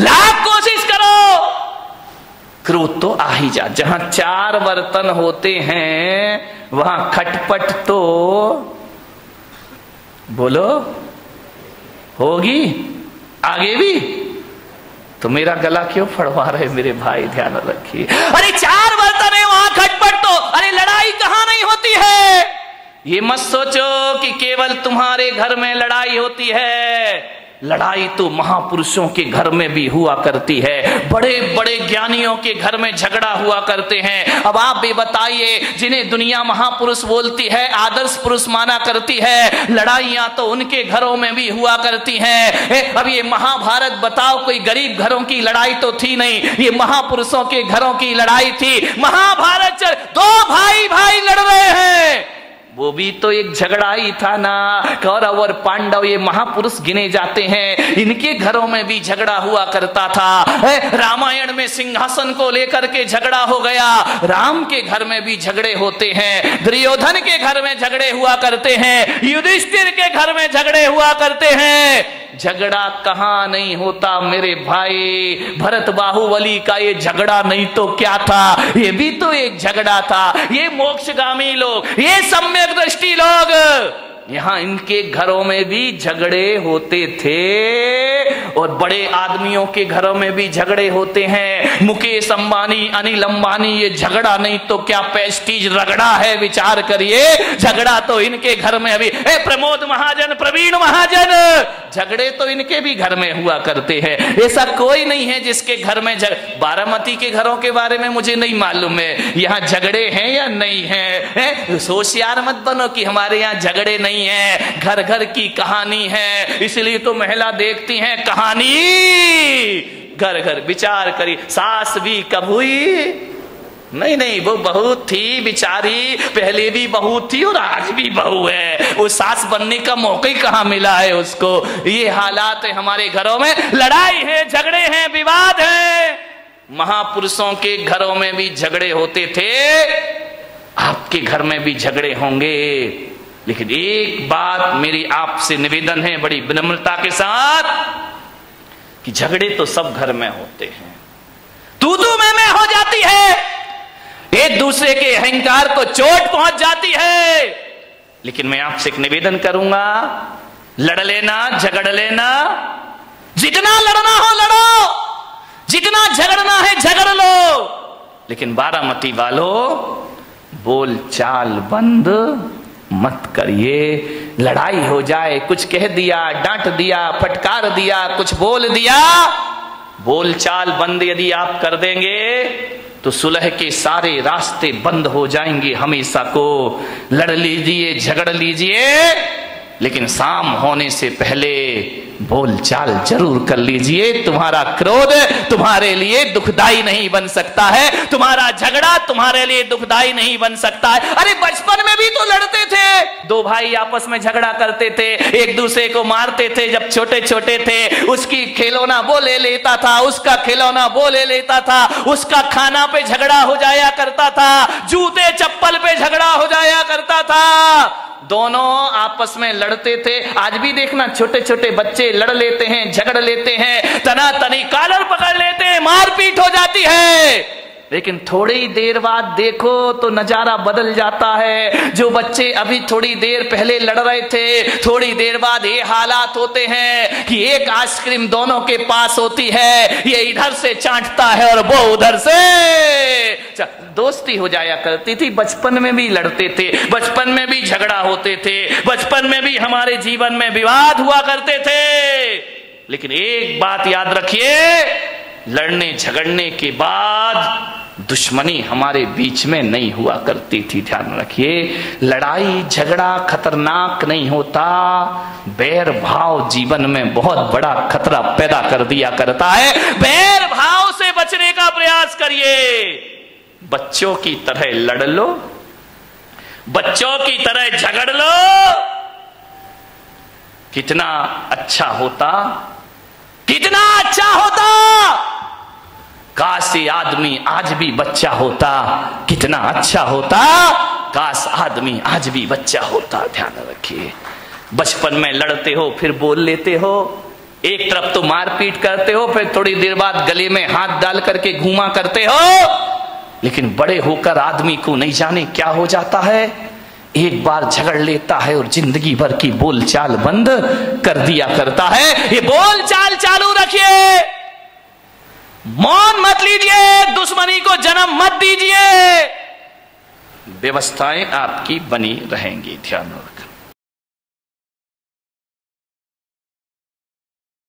लाख कोशिश करो, क्रोध तो आ ही जा। जहां 4 बर्तन होते हैं वहां खटपट तो बोलो होगी। आगे भी तो मेरा गला क्यों फड़वा रहे मेरे भाई, ध्यान रखिए। अरे 4 बर्तन है वहां खटपट तो, अरे लड़ाई कहां नहीं होती है। ये मत सोचो कि केवल तुम्हारे घर में लड़ाई होती है, लड़ाई तो महापुरुषों के घर में भी हुआ करती है, बड़े बड़े ज्ञानियों के घर में झगड़ा हुआ करते हैं। अब आप भी बताइए, जिन्हें दुनिया महापुरुष बोलती है, आदर्श पुरुष माना करती है, लड़ाइयां तो उनके घरों में भी हुआ करती हैं। अब ये महाभारत बताओ, कोई गरीब घरों की लड़ाई तो थी नहीं, ये महापुरुषों के घरों की लड़ाई थी। महाभारत चल, 2 भाई भाई लड़ रहे हैं, वो भी तो एक झगड़ा ही था ना। कौरव और पांडव ये महापुरुष गिने जाते हैं, इनके घरों में भी झगड़ा हुआ करता था। रामायण में सिंहासन को लेकर के झगड़ा हो गया, राम के घर में भी झगड़े होते हैं, दुर्योधन के घर में झगड़े हुआ करते हैं, युधिष्ठिर के घर में झगड़े हुआ करते हैं। झगड़ा कहां नहीं होता मेरे भाई। भरत बाहुबली का ये झगड़ा नहीं तो क्या था, ये भी तो एक झगड़ा था। ये मोक्षगामी लोग, ये सम्यक दृष्टि लोग, यहां इनके घरों में भी झगड़े होते थे और बड़े आदमियों के घरों में भी झगड़े होते हैं। मुकेश अंबानी, अनिल अंबानी, ये झगड़ा नहीं तो क्या पेस्टीज रगड़ा है, विचार करिए। झगड़ा तो इनके घर में अभी, प्रमोद महाजन, प्रवीण महाजन, झगड़े तो इनके भी घर में हुआ करते हैं। ऐसा कोई नहीं है जिसके घर में बारामती के घरों के बारे में मुझे नहीं मालूम है, यहाँ झगड़े हैं या नहीं है। होशियार मत बनो कि हमारे यहाँ झगड़े नहीं है, घर घर की कहानी है, इसलिए तो महिला देखती हैं कहानी घर घर। विचार करी, सास भी कब हुई? नहीं, वो बहू थी बेचारी, पहले भी बहू थी और आज भी बहू है, वो सास बनने का मौका ही कहां मिला है उसको। ये हालात है हमारे घरों में, लड़ाई है, झगड़े हैं, विवाद है। महापुरुषों के घरों में भी झगड़े होते थे, आपके घर में भी झगड़े होंगे। लेकिन एक बात मेरी आपसे निवेदन है बड़ी विनम्रता के साथ, कि झगड़े तो सब घर में होते हैं, तू मैं हो जाती है, एक दूसरे के अहंकार को चोट पहुंच जाती है। लेकिन मैं आपसे एक निवेदन करूंगा, लड़ लेना, झगड़ लेना, जितना लड़ना हो लड़ो, जितना झगड़ना है झगड़ लो, लेकिन बारामती वालों बोल चाल बंद मत करिए। लड़ाई हो जाए, कुछ कह दिया, डांट दिया, फटकार दिया, कुछ बोल दिया, बोल चाल बंद यदि आप कर देंगे तो सुलह के सारे रास्ते बंद हो जाएंगे हमेशा को। लड़ लीजिए, झगड़ लीजिए, लेकिन शाम होने से पहले बोल चाल जरूर कर लीजिए। तुम्हारा क्रोध तुम्हारे लिए दुखदाई नहीं बन सकता है, तुम्हारा झगड़ा तुम्हारे लिए दुखदाई नहीं बन सकता है। अरे बचपन में भी तो लड़ते थे, 2 भाई आपस में झगड़ा करते थे, एक दूसरे को मारते थे जब छोटे छोटे थे। उसकी खिलौना वो ले लेता था, उसका खिलौना वो ले लेता था, उसका खाना पे झगड़ा हो जाया करता था, जूते चप्पल पे झगड़ा हो जाया करता था, दोनों आपस में लड़ते थे। आज भी देखना छोटे छोटे बच्चे लड़ लेते हैं, झगड़ लेते हैं, तना तनी कॉलर पकड़ लेते हैं, मारपीट हो जाती है। लेकिन थोड़ी देर बाद देखो तो नजारा बदल जाता है। जो बच्चे अभी थोड़ी देर पहले लड़ रहे थे, थोड़ी देर बाद ये हालात होते हैं कि एक आइसक्रीम दोनों के पास होती है, ये इधर से चाटता है और वो उधर से। दोस्ती हो जाया करती थी। बचपन में भी लड़ते थे, बचपन में भी झगड़ा होते थे, बचपन में भी हमारे जीवन में विवाद हुआ करते थे। लेकिन एक बात याद रखिए, लड़ने झगड़ने के बाद दुश्मनी हमारे बीच में नहीं हुआ करती थी। ध्यान रखिए, लड़ाई झगड़ा खतरनाक नहीं होता, बैर भाव जीवन में बहुत बड़ा खतरा पैदा कर दिया करता है। बैर भाव से बचने का प्रयास करिए। बच्चों की तरह लड़ लो, बच्चों की तरह झगड़ लो, कितना अच्छा होता, कितना अच्छा होता। काश ये आदमी आज भी बच्चा होता, कितना अच्छा होता। काश आदमी आज भी बच्चा होता। ध्यान रखिए, बचपन में लड़ते हो फिर बोल लेते हो, एक तरफ तो मारपीट करते हो, फिर थोड़ी देर बाद गले में हाथ डाल करके घूमा करते हो, लेकिन बड़े होकर आदमी को नहीं जाने क्या हो जाता है, एक बार झगड़ लेता है और जिंदगी भर की बोलचाल बंद कर दिया करता है। ये बोलचाल चालू रखिए, मौन मत लीजिए, दुश्मनी को जन्म मत दीजिए, व्यवस्थाएं आपकी बनी रहेंगी। ध्यान रखना।